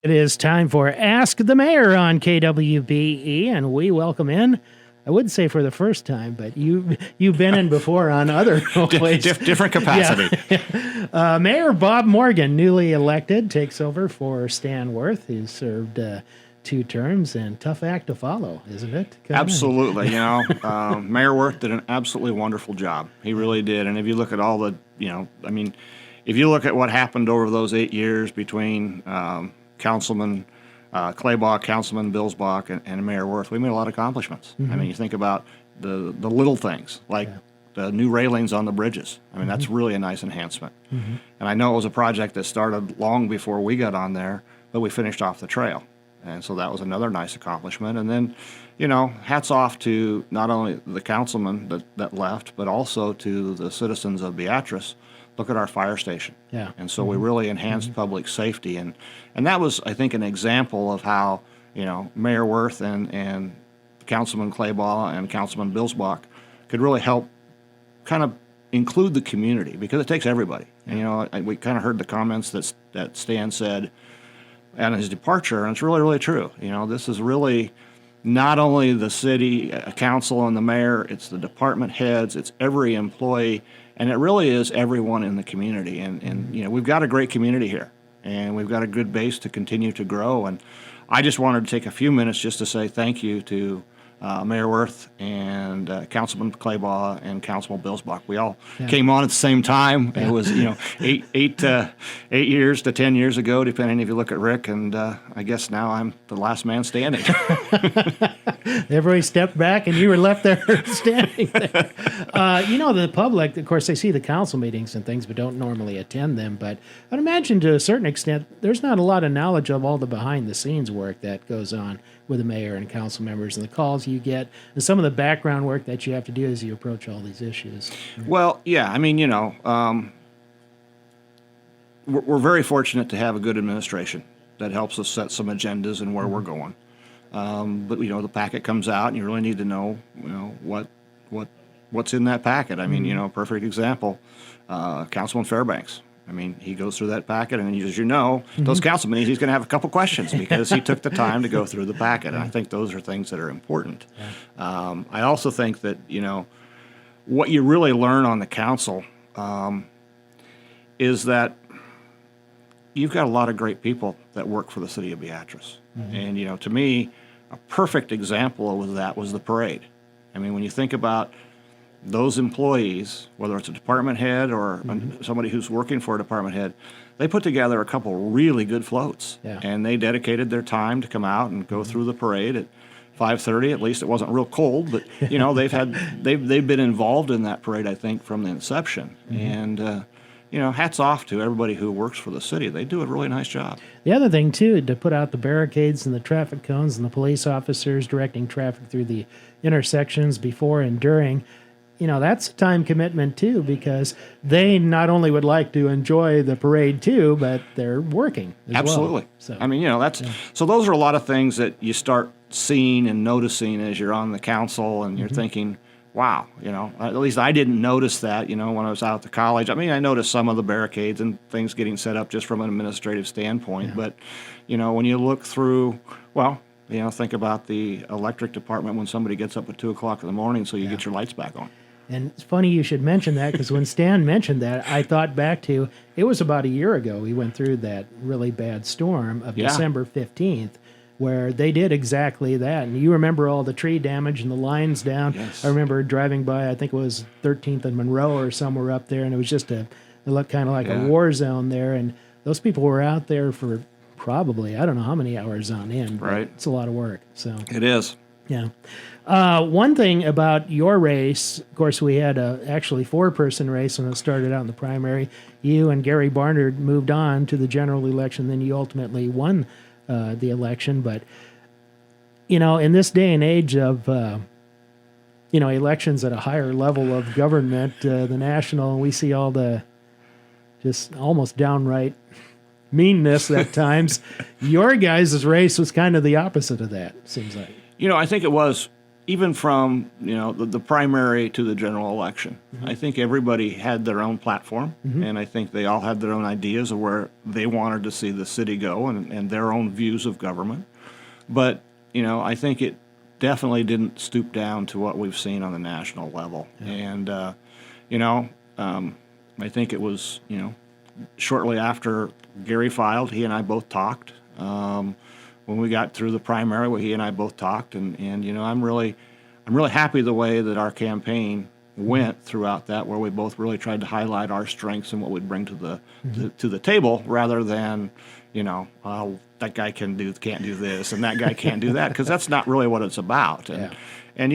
It is time for Ask the Mayor on KWBE, and we welcome in, I wouldn't say for the first time, but you've been in before on other different capacity. Yeah. Mayor Bob Morgan, newly elected, takes over for Stan Worth, who's served 2 terms, and tough act to follow, isn't it? Absolutely. Mayor Worth did an absolutely wonderful job. He really did. And if you look at all the, if you look at what happened over those 8 years between Councilman Claybaugh, Councilman Billsbach, and Mayor Worth, we made a lot of accomplishments. Mm-hmm. I mean, you think about the little things, like the new railings on the bridges. I mean, that's really a nice enhancement. Mm-hmm. And I know it was a project that started long before we got on there, but we finished off the trail. And so that was another nice accomplishment. And then, hats off to not only the councilman that left, but also to the citizens of Beatrice. Look at our fire station. Yeah. And so we really enhanced public safety. And that was, I think, an example of how, Mayor Worth and Councilman Claybaugh and Councilman Billsbach could really help kind of include the community, because it takes everybody. Yeah. And, we kind of heard the comments that Stan said and his departure, and it's really, really true. This is really not only the city council and the mayor, it's the department heads, it's every employee, and it really is everyone in the community. And we've got a great community here, and we've got a good base to continue to grow. And I just wanted to take a few minutes just to say thank you to Mayor Worth and Councilman Claybaugh and Councilman Billsbach. We all came on at the same time. Yeah. It was, 8 years to 10 years ago, depending if you look at Rick. And I guess now I'm the last man standing. Everybody stepped back and you were left there standing there. The public, of course, they see the council meetings and things, but don't normally attend them. But I'd imagine to a certain extent, there's not a lot of knowledge of all the behind-the-scenes work that goes on with the mayor and council members and the calls you get and some of the background work that you have to do as you approach all these issues. Well, yeah, I mean, we're very fortunate to have a good administration that helps us set some agendas and where we're going. But the packet comes out, and you really need to know, what's in that packet. I mean, a perfect example, Councilman Fairbanks. I mean, he goes through that packet, and as those council meetings, he's going to have a couple questions because he took the time to go through the packet. And I think those are things that are important. Yeah. I also think that, what you really learn on the council is that you've got a lot of great people that work for the city of Beatrice. Mm-hmm. And, to me, a perfect example of that was the parade. I mean, when you think about those employees, whether it's a department head or somebody who's working for a department head, they put together a couple really good floats. Yeah. And they dedicated their time to come out and go through the parade at 5:30. At least it wasn't real cold, but they've been involved in that parade, I think, from the inception. Mm-hmm. And hats off to everybody who works for the city. They do a really nice job. The other thing, too, to put out the barricades and the traffic cones and the police officers directing traffic through the intersections before and during, that's a time commitment, too, because they not only would like to enjoy the parade, too, but they're working as Absolutely. Well. So, I mean, so those are a lot of things that you start seeing and noticing as you're on the council, and you're thinking, wow, at least I didn't notice that, when I was out at college. I mean, I noticed some of the barricades and things getting set up just from an administrative standpoint. Yeah. But, when you look through, think about the electric department when somebody gets up at 2 o'clock in the morning so you get your lights back on. And it's funny you should mention that, because when Stan mentioned that, I thought back to, it was about a year ago we went through that really bad storm of December 15th, where they did exactly that. And you remember all the tree damage and the lines down. Yes. I remember driving by, I think it was 13th and Monroe or somewhere up there, and it was just it looked kind of like a war zone there. And those people were out there for probably, I don't know how many hours on end. Right. It's a lot of work. So it is. Yeah. One thing about your race, of course, we had a actually 4-person race when it started out in the primary. You and Gary Barnard moved on to the general election, then you ultimately won the election. But, in this day and age of, elections at a higher level of government, the national, and we see all the just almost downright meanness at times. Your guys' race was kind of the opposite of that, it seems like. I think it was, even from the primary to the general election, I think everybody had their own platform, and I think they all had their own ideas of where they wanted to see the city go and their own views of government. But I think it definitely didn't stoop down to what we've seen on the national level. And I think it was shortly after Gary filed, he and I both talked. When we got through the primary, where he and I both talked, and I'm really happy the way that our campaign went throughout that, where we both really tried to highlight our strengths and what we'd bring to the table, rather than that guy can't do this and that guy can't do that, because that's not really what it's about. And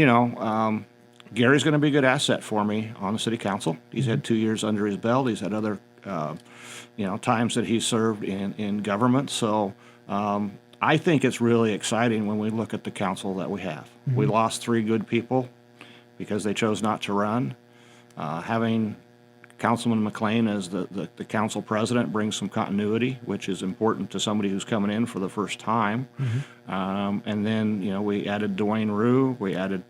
Gary's going to be a good asset for me on the city council. He's had 2 years under his belt. He's had other times that he's served in government. So I think it's really exciting when we look at the council that we have. We lost 3 good people because they chose not to run. Having Councilman McLean as the council president brings some continuity, which is important to somebody who's coming in for the first time. And then, we added Dwayne Rue, we added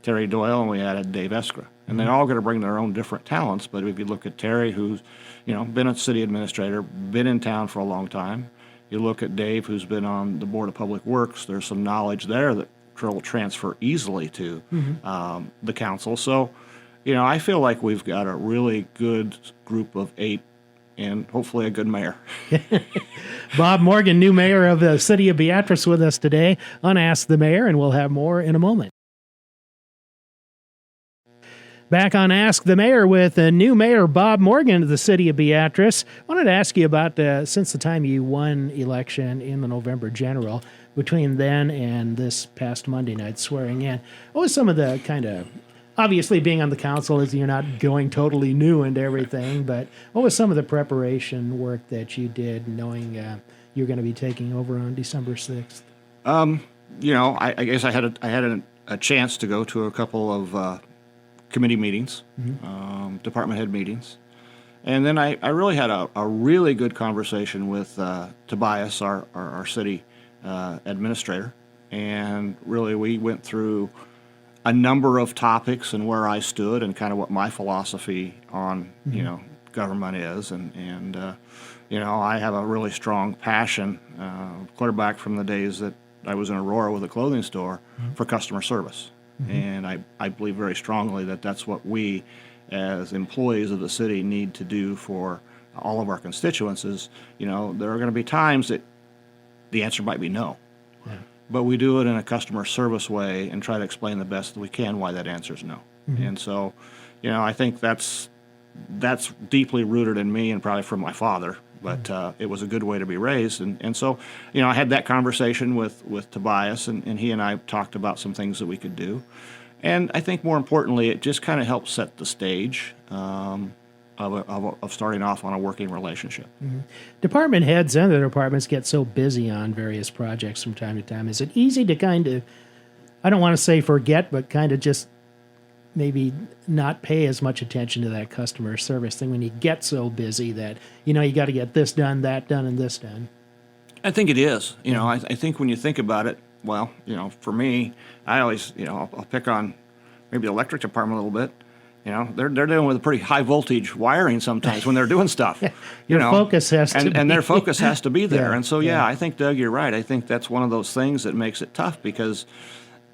Terry Doyle, and we added Dave Eskra. And they're all going to bring their own different talents. But if you look at Terry, who's, been a city administrator, been in town for a long time. You look at Dave, who's been on the Board of Public Works. There's some knowledge there that will transfer easily to the council. So, I feel like we've got a really good group of 8 and hopefully a good mayor. Bob Morgan, new mayor of the city of Beatrice, with us today on Ask the Mayor, and we'll have more in a moment. Back on Ask the Mayor with new Mayor Bob Morgan of the city of Beatrice. I wanted to ask you about, since the time you won election in the November general, between then and this past Monday night swearing in, what was some of the kind of, obviously being on the council is you're not going totally new into everything, but what was some of the preparation work that you did knowing you're going to be taking over on December 6th? I guess I had a chance to go to a couple of committee meetings, department head meetings. And then I really had a really good conversation with Tobias, our city administrator. And really we went through a number of topics and where I stood and kind of what my philosophy on, government is. And I have a really strong passion, clear back from the days that I was in Aurora with a clothing store, for customer service. And I believe very strongly that that's what we as employees of the city need to do for all of our constituents. Is, there are going to be times that the answer might be no. But we do it in a customer service way and try to explain the best that we can why that answer is no. And so, I think that's deeply rooted in me and probably from my father. But it was a good way to be raised. And so, I had that conversation with Tobias, and he and I talked about some things that we could do. And I think more importantly, it just kind of helped set the stage of starting off on a working relationship. Department heads and other departments get so busy on various projects from time to time. Is it easy to kind of, I don't want to say forget, but kind of just maybe not pay as much attention to that customer service thing when you get so busy that, you got to get this done, that done, and this done? I think it is. I think when you think about it, well, for me, I always, I'll pick on maybe the electric department a little bit. They're dealing with a pretty high voltage wiring sometimes when they're doing stuff. Focus has to be. And their focus has to be there. And so, I think, Doug, you're right. I think that's one of those things that makes it tough because,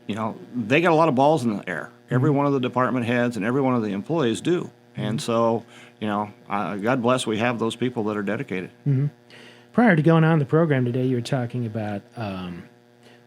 they got a lot of balls in the air. Every one of the department heads and every one of the employees do. And so, God bless, we have those people that are dedicated. Prior to going on the program today, you were talking about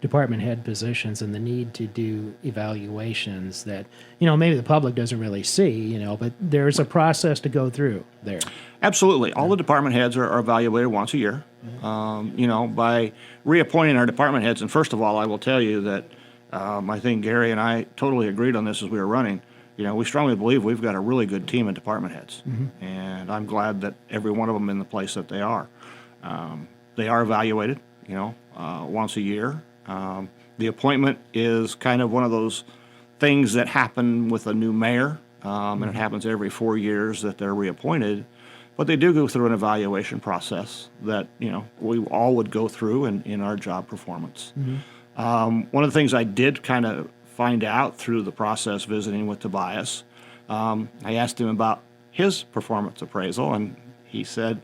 department head positions and the need to do evaluations that, maybe the public doesn't really see, but there's a process to go through there. Absolutely. All the department heads are evaluated once a year, by reappointing our department heads. And first of all, I will tell you that I think Gary and I totally agreed on this as we were running. We strongly believe we've got a really good team of department heads. And I'm glad that every one of them in the place that they are. They are evaluated, once a year. The appointment is kind of one of those things that happen with a new mayor, and it happens every 4 years that they're reappointed. But they do go through an evaluation process that, we all would go through in our job performance. One of the things I did kind of find out through the process visiting with Tobias. I asked him about his performance appraisal, and he said,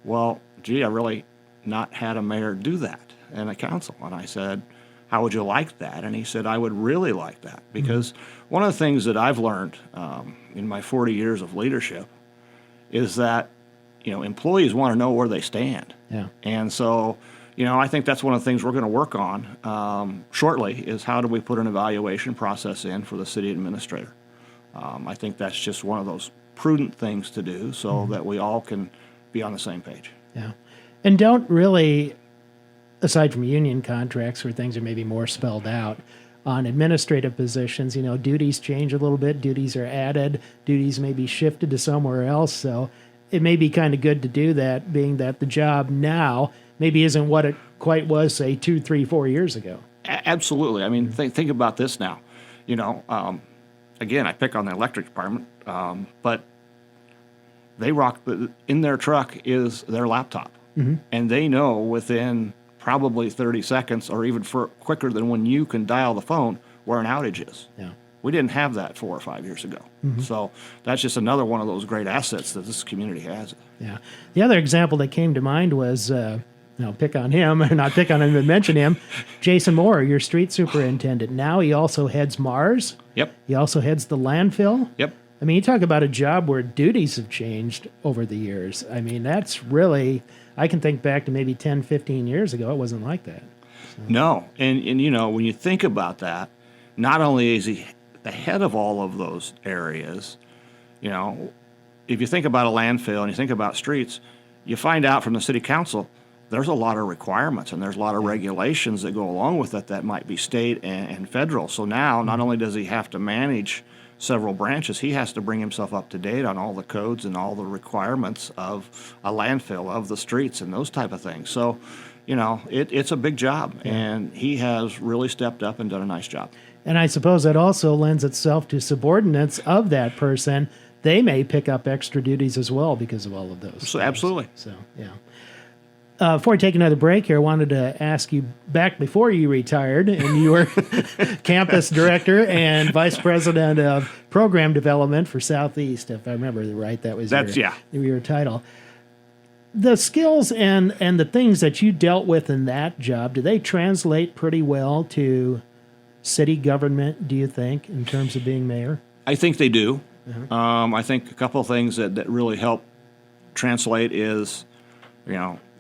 well, gee, I really not had a mayor do that and a council. And I said, how would you like that? And he said, I would really like that, because one of the things that I've learned in my 40 years of leadership is that, employees want to know where they stand. Yeah. And so, I think that's one of the things we're going to work on shortly, is how do we put an evaluation process in for the city administrator. I think that's just one of those prudent things to do so that we all can be on the same page. Yeah. And don't really, aside from union contracts where things are maybe more spelled out, on administrative positions, duties change a little bit, duties are added, duties may be shifted to somewhere else. So it may be kind of good to do that, being that the job now maybe isn't what it quite was, say, 2, 3, 4 years ago. Absolutely. I mean, think about this now. Again, I pick on the electric department, but they rock, in their truck is their laptop. And they know within probably 30 seconds or even quicker than when you can dial the phone where an outage is. Yeah. We didn't have that 4 or 5 years ago. So that's just another one of those great assets that this community has. Yeah. The other example that came to mind was, pick on him, or not pick on him, but mention him, Jason Moore, your street superintendent. Now he also heads Mars. Yep. He also heads the landfill. Yep. I mean, you talk about a job where duties have changed over the years. I mean, that's really, I can think back to maybe 10, 15 years ago. It wasn't like that. So. No. And when you think about that, not only is he the head of all of those areas, if you think about a landfill and you think about streets, you find out from the city council there's a lot of requirements and there's a lot of regulations that go along with it that might be state and federal. So now not only does he have to manage several branches, he has to bring himself up to date on all the codes and all the requirements of a landfill, of the streets and those type of things. So, it's a big job, and he has really stepped up and done a nice job. And I suppose that also lends itself to subordinates of that person. They may pick up extra duties as well because of all of those. So, absolutely. So, yeah. Before we take another break here, I wanted to ask you, back before you retired, and you were campus director and vice president of program development for Southeast, if I remember right, that was your title. The skills and the things that you dealt with in that job, do they translate pretty well to city government, do you think, in terms of being mayor? I think they do. I think a couple of things that really help translate is,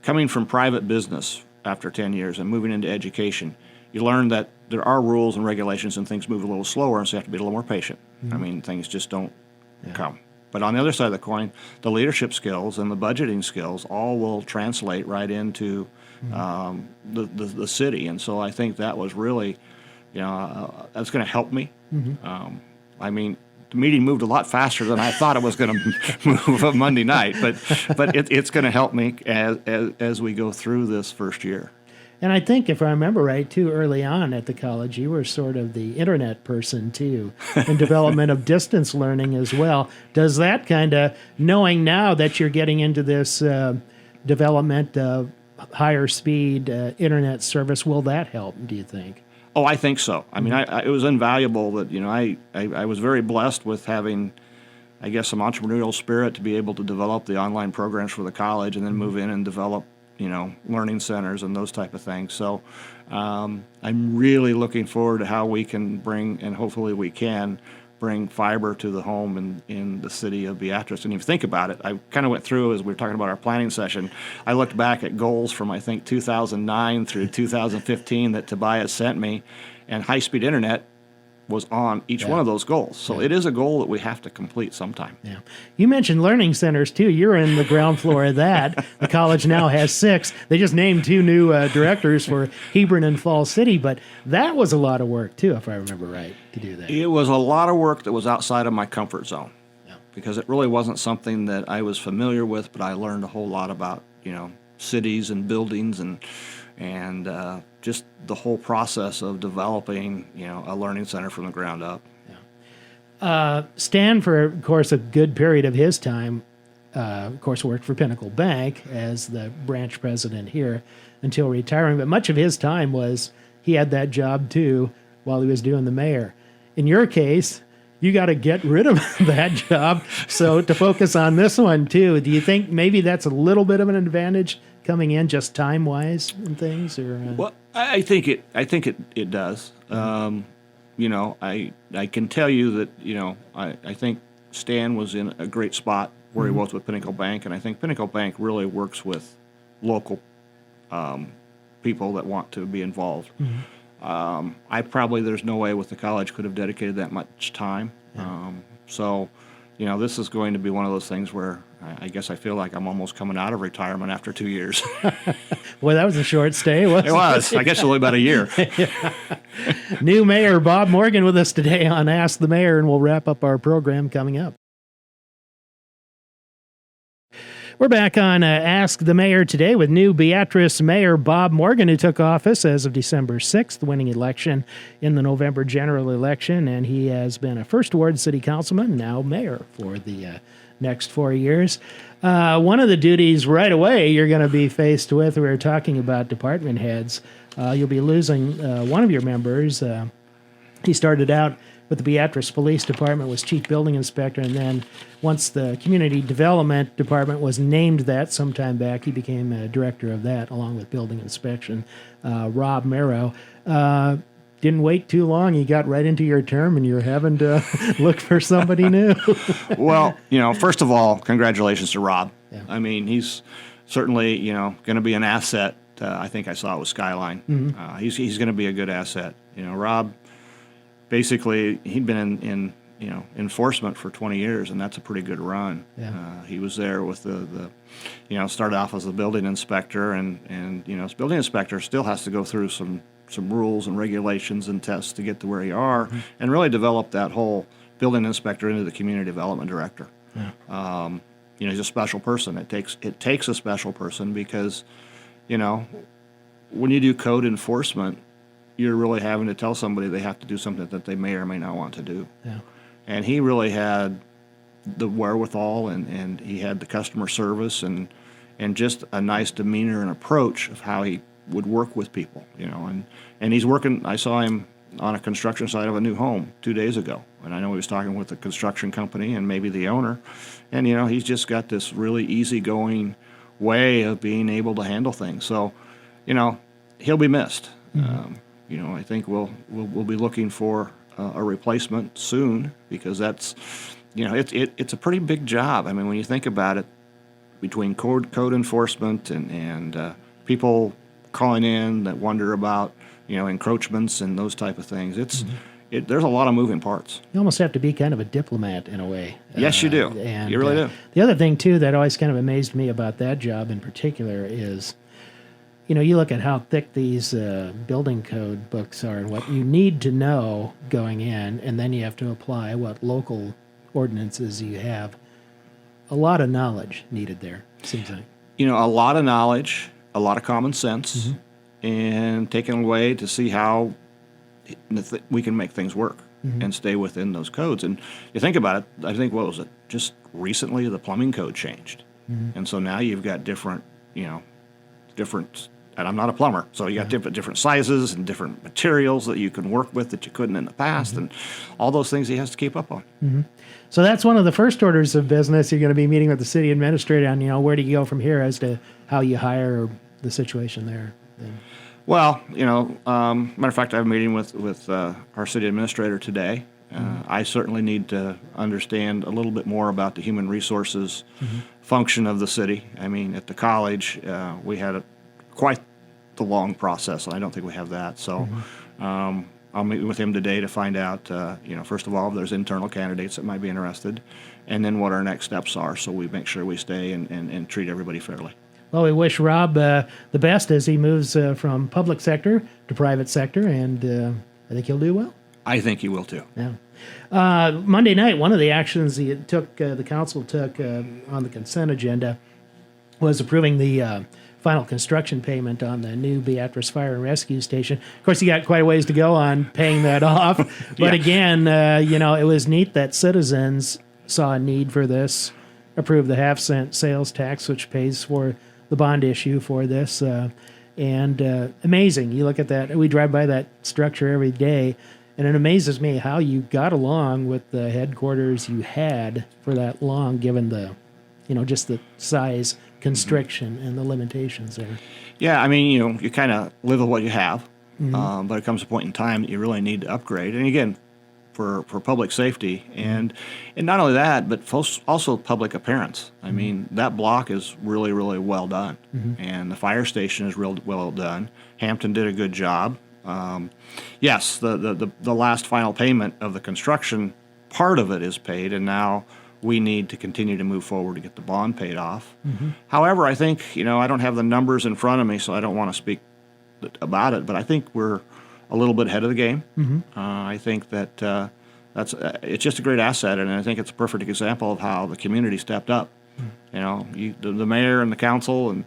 coming from private business after 10 years and moving into education, you learn that there are rules and regulations and things move a little slower, and so you have to be a little more patient. I mean, things just don't come. But on the other side of the coin, the leadership skills and the budgeting skills all will translate right into the city. And so I think that was really, that's going to help me. I mean, the meeting moved a lot faster than I thought it was going to move on Monday night, but it's going to help me as we go through this first year. And I think, if I remember right, too, early on at the college, you were sort of the internet person, too, in development of distance learning as well. Does that kind of, knowing now that you're getting into this development of higher speed internet service, will that help, do you think? Oh, I think so. I mean, it was invaluable that, I was very blessed with having, I guess, some entrepreneurial spirit to be able to develop the online programs for the college and then move in and develop, learning centers and those type of things. So I'm really looking forward to how we can bring, and hopefully we can, bring fiber to the home in the city of Beatrice. And if you think about it, I kind of went through, as we were talking about our planning session, I looked back at goals from, I think, 2009 through 2015 that Tobias sent me, and high-speed internet was on each one of those goals. So it is a goal that we have to complete sometime. Yeah. You mentioned learning centers, too. You're in the ground floor of that. The college now has 6. They just named 2 new directors for Hebron and Falls City, but that was a lot of work, too, if I remember right, to do that. It was a lot of work that was outside of my comfort zone because it really wasn't something that I was familiar with, but I learned a whole lot about, cities and buildings and just the whole process of developing, a learning center from the ground up. Stan, for, of course, a good period of his time, of course, worked for Pinnacle Bank as the branch president here until retiring. But much of his time was, he had that job too, while he was doing the mayor. In your case, you got to get rid of that job. So to focus on this one too, do you think maybe that's a little bit of an advantage coming in just time wise and things? Or Well, I think it does. You know, I can tell you that, you know, I think Stan was in a great spot where he was with Pinnacle Bank, and I think Pinnacle Bank really works with local people that want to be involved. There's no way with the college could have dedicated that much time. So, you know, this is going to be one of those things where I guess I feel like I'm almost coming out of retirement after 2 years. Boy, that was a short stay, wasn't it? It was. I guess only about a year. New Mayor Bob Morgan with us today on Ask the Mayor, and we'll wrap up our program coming up. We're back on Ask the Mayor today with new Beatrice Mayor Bob Morgan, who took office as of December 6th, winning election in the November general election, and he has been a first ward city councilman, now mayor for the next 4 years. One of the duties right away you're going to be faced with, we were talking about department heads, you'll be losing one of your members. He started out with the Beatrice Police Department, was chief building inspector, and then once the community development department was named that sometime back, he became a director of that along with building inspection. Rob Merrow. Didn't wait too long. You got right into your term, and you're having to look for somebody new. Well, you know, first of all, congratulations to Rob. Yeah. I mean, he's certainly, you know, going to be an asset. I think I saw it with Skyline. He's going to be a good asset. You know, Rob, basically, he'd been in you know, enforcement for 20 years, and that's a pretty good run. Yeah. He was there with the you know, started off as a building inspector, and you know, as building inspector still has to go through some rules and regulations and tests to get to where you are, and really develop that whole building inspector into the community development director. Yeah. You know, he's a special person. It takes a special person because, you know, when you do code enforcement, you're really having to tell somebody they have to do something that they may or may not want to do. Yeah. And he really had the wherewithal, and he had the customer service and just a nice demeanor and approach of how he would work with people, you know. And he's working, I saw him on a construction site of a new home 2 days ago. And I know he was talking with the construction company and maybe the owner. And, you know, he's just got this really easygoing way of being able to handle things. So, you know, he'll be missed. Mm-hmm. You know, I think we'll be looking for a replacement soon, because that's, you know, it's a pretty big job. I mean, when you think about it, between code enforcement and people calling in that wonder about, you know, encroachments and those type of things, there's a lot of moving parts. You almost have to be kind of a diplomat in a way. Yes, you do. And, you really do. The other thing, too, that always kind of amazed me about that job in particular is, you know, you look at how thick these building code books are and what you need to know going in, and then you have to apply what local ordinances you have. A lot of knowledge needed there, seems like. You know, a lot of knowledge, a lot of common sense, and taking away to see how we can make things work and stay within those codes. And you think about it, I think, what was it, just recently the plumbing code changed. And so now you've got different, and I'm not a plumber, so you got different sizes and different materials that you can work with that you couldn't in the past, and all those things he has to keep up on. So that's one of the first orders of business. You're going to be meeting with the city administrator on, you know, where do you go from here as to how you hire, or the situation there. Well, you know, matter of fact, I have a meeting with our city administrator today. I certainly need to understand a little bit more about the human resources function of the city. I mean, at the college, we had quite the long process, and I don't think we have that. So I'll meet with him today to find out, you know, first of all, if there's internal candidates that might be interested, and then what our next steps are, so we make sure we stay and treat everybody fairly. Well, we wish Rob the best as he moves from public sector to private sector, and I think he'll do well. I think he will too. Yeah. Monday night, one of the actions the council took on the consent agenda was approving the final construction payment on the new Beatrice Fire and Rescue Station. Of course, you got quite a ways to go on paying that off. But again, you know, it was neat that citizens saw a need for this, approved the half-cent sales tax, which pays for the bond issue for this. And amazing. You look at that. We drive by that structure every day. And it amazes me how you got along with the headquarters you had for that long, given the, just the size constriction and the limitations there. Yeah, I mean, you kind of live with what you have, but it comes a point in time that you really need to upgrade. And again, for public safety, and not only that, but also public appearance. I mean, that block is really, really well done, and the fire station is real well done. Hampton did a good job. Yes, the last final payment of the construction part of it is paid, and now we need to continue to move forward to get the bond paid off. However, I think, I don't have the numbers in front of me, so I don't want to speak about it, but I think we're a little bit ahead of the game. I think that it's just a great asset, and I think it's a perfect example of how the community stepped up. The mayor and the council and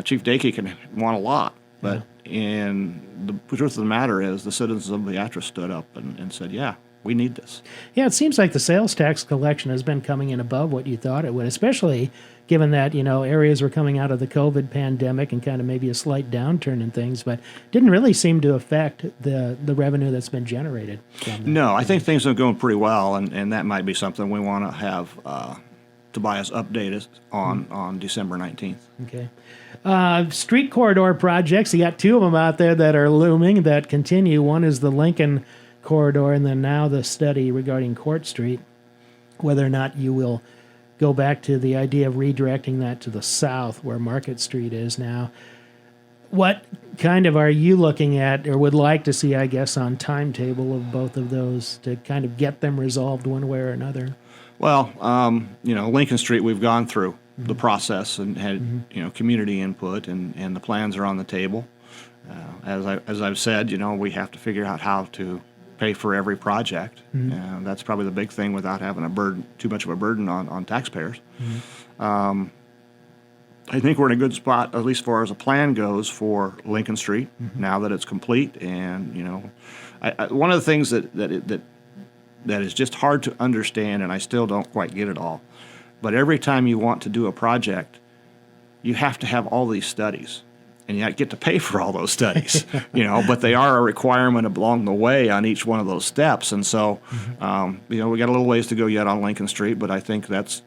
Chief Dakey can want a lot, but the truth of the matter is the citizens of Beatrice stood up and said, yeah, we need this. Yeah, it seems like the sales tax collection has been coming in above what you thought it would, especially given that, areas were coming out of the COVID pandemic and kind of maybe a slight downturn in things, but didn't really seem to affect the revenue that's been generated. No, I think things are going pretty well, and that might be something we want to have Tobias update us on December 19th. Okay. Street corridor projects, you got two of them out there that are looming that continue. One is the Lincoln corridor, and then now the study regarding Court Street, whether or not you will go back to the idea of redirecting that to the south where Market Street is now. What kind of are you looking at or would like to see, I guess, on timetable of both of those to kind of get them resolved one way or another? Well, Lincoln Street, we've gone through the process and had, community input, and the plans are on the table. As I've said, we have to figure out how to pay for every project. That's probably the big thing without having too much of a burden on taxpayers. I think we're in a good spot, at least as far as a plan goes, for Lincoln Street now that it's complete. And one of the things that is just hard to understand, and I still don't quite get it all, but every time you want to do a project, you have to have all these studies. And you get to pay for all those studies, but they are a requirement along the way on each one of those steps. And so, we got a little ways to go yet on Lincoln Street, but I think that's,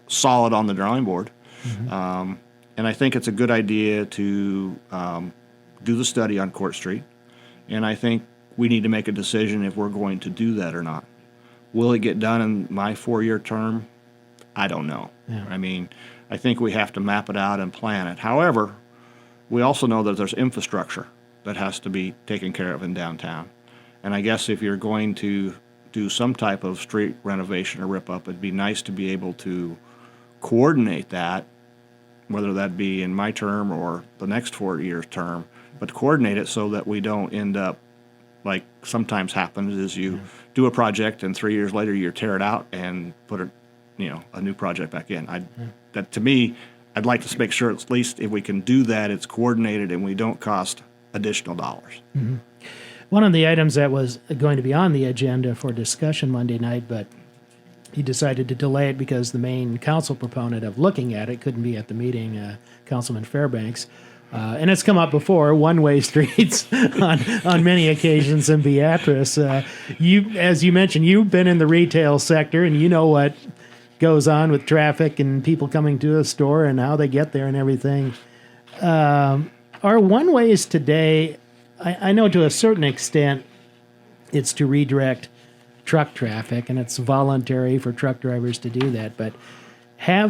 solid on the drawing board. And I think it's a good idea to do the study on Court Street. And I think we need to make a decision if we're going to do that or not. Will it get done in my 4-year term? I don't know. Yeah. I mean, I think we have to map it out and plan it. However, we also know that there's infrastructure that has to be taken care of in downtown. And I guess if you're going to do some type of street renovation or rip-up, it'd be nice to be able to coordinate that, whether that be in my term or the next 4 years term, but coordinate it so that we don't end up like sometimes happens is you do a project and 3 years later you tear it out and put a new project back in. That to me, I'd like to make sure at least if we can do that, it's coordinated and we don't cost additional dollars. One of the items that was going to be on the agenda for discussion Monday night, but he decided to delay it because the main council proponent of looking at it couldn't be at the meeting, Councilman Fairbanks. And it's come up before, one-way streets on many occasions in Beatrice. As you mentioned, you've been in the retail sector and you know what goes on with traffic and people coming to a store and how they get there and everything. Are one-ways today, I know to a certain extent it's to redirect truck traffic and it's voluntary for truck drivers to do that, but are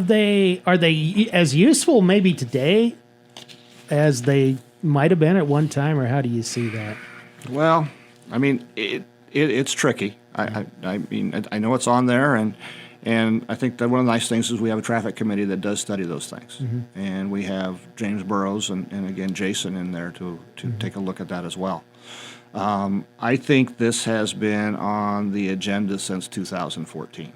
they as useful maybe today as they might have been at one time, or how do you see that? Well, I mean, it's tricky. I mean, I know it's on there, and I think that one of the nice things is we have a traffic committee that does study those things. And we have James Burrows and again, Jason in there to take a look at that as well. I think this has been on the agenda since 2014.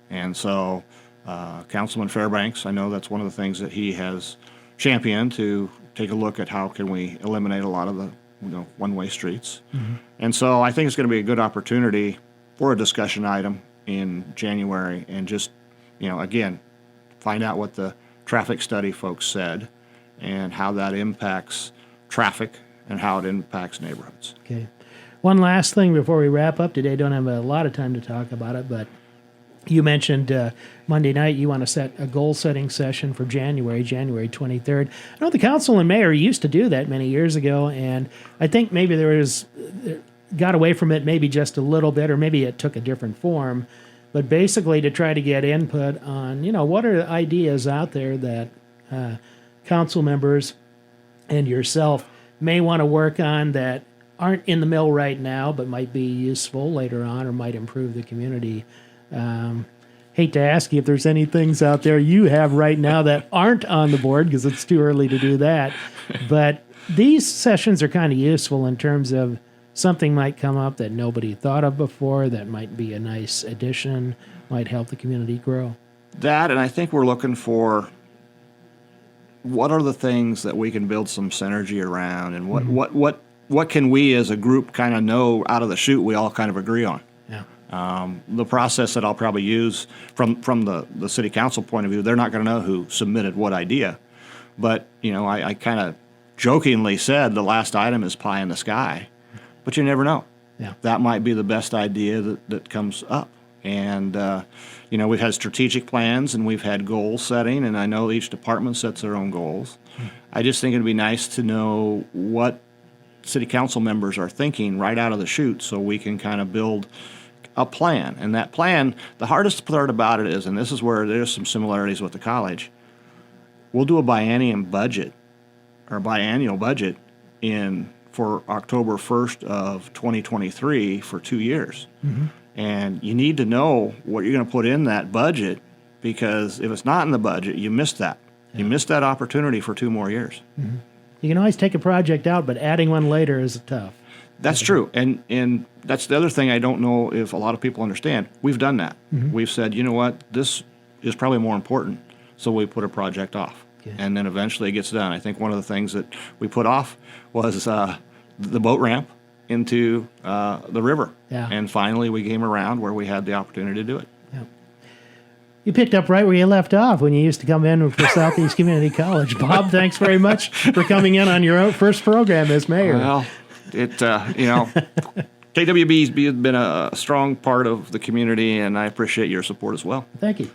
And so Councilman Fairbanks, I know that's one of the things that he has championed to take a look at how can we eliminate a lot of the one-way streets. And so I think it's going to be a good opportunity for a discussion item in January and just, again, find out what the traffic study folks said and how that impacts traffic and how it impacts neighborhoods. Okay. One last thing before we wrap up today. Don't have a lot of time to talk about it, but you mentioned Monday night you want to set a goal-setting session for January 23rd. I know the council and mayor used to do that many years ago, and I think maybe got away from it maybe just a little bit, or maybe it took a different form. But basically to try to get input on, what are the ideas out there that council members and yourself may want to work on that aren't in the mill right now, but might be useful later on or might improve the community. Hate to ask you if there's any things out there you have right now that aren't on the board because it's too early to do that. But these sessions are kind of useful in terms of something might come up that nobody thought of before that might be a nice addition, might help the community grow. That, and I think we're looking for what are the things that we can build some synergy around, and what can we as a group kind of know out of the chute we all kind of agree on. Yeah. The process that I'll probably use from the city council point of view, they're not going to know who submitted what idea. But, I kind of jokingly said the last item is pie in the sky, but you never know. Yeah. That might be the best idea that comes up. And, we've had strategic plans and we've had goal setting, and I know each department sets their own goals. I just think it'd be nice to know what city council members are thinking right out of the chute so we can kind of build a plan. And that plan, the hardest part about it is, and this is where there's some similarities with the college, we'll do a biennium budget or biannual budget for October 1st of 2023 for 2 years. Mm-hmm. And you need to know what you're going to put in that budget, because if it's not in the budget, you missed that. Yeah. You missed that opportunity for 2 more years. Mm-hmm. You can always take a project out, but adding one later is tough. That's true. And that's the other thing I don't know if a lot of people understand. We've done that. Mm-hmm. We've said, you know what, this is probably more important, so we put a project off. Okay. And then eventually it gets done. I think one of the things that we put off was the boat ramp into the river. Yeah. And finally we came around where we had the opportunity to do it. Yeah. You picked up right where you left off when you used to come in for Southeast Community College. Bob, thanks very much for coming in on your own first program as mayor. Well, KWB's been a strong part of the community, and I appreciate your support as well. Thank you.